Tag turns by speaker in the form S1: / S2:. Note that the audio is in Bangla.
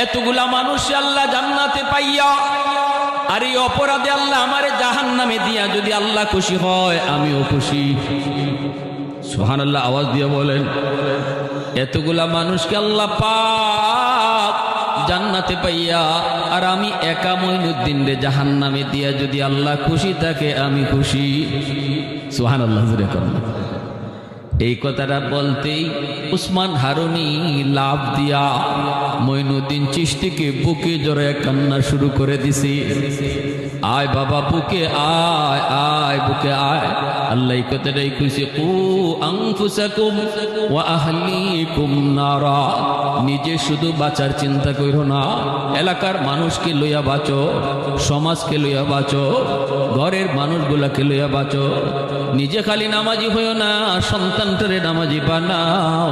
S1: এতগুলা মানুষ আল্লাহ জান্নাতে পাইয়া আর এই অপরাধে আল্লাহ আমারে জাহান্নামে দিয়া যদি আল্লাহ খুশি হয় আমিও খুশি। সুবহানাল্লাহ আওয়াজ দিয়ে বলেন। এতগুলা মানুষকে আল্লাহ পাক জান্নাতে পাইয়া আর আমি একা মঈনুদ্দিন রে জাহান্নামে দিয়া যদি আল্লাহ খুশি থাকে আমি খুশি। সুবহানাল্লাহ জোরে বলেন। এই কথাটা বলতেই উসমান হারুনি লাভ দিয়া মঈনুদ্দিন চিশতিকে বুকে জড়ায় কান্না শুরু করে দিছি। আয় বাবা বুকে আয়, আয় বুকে আয়। আল্লাহ এই কথাটাই কইছে, কু আনফুসাকুম ওয়া আহলিকুম নারা। নিজে শুধু বাঁচার চিন্তা কইরো না, এলাকার মানুষকে লইয়া বাঁচো, সমাজকে লইয়া বাঁচো, ঘরের মানুষগুলাকে লইয়া বাঁচো। নিজে খালি নামাজি হইও না, সন্তানটারে নামাজি বানাও।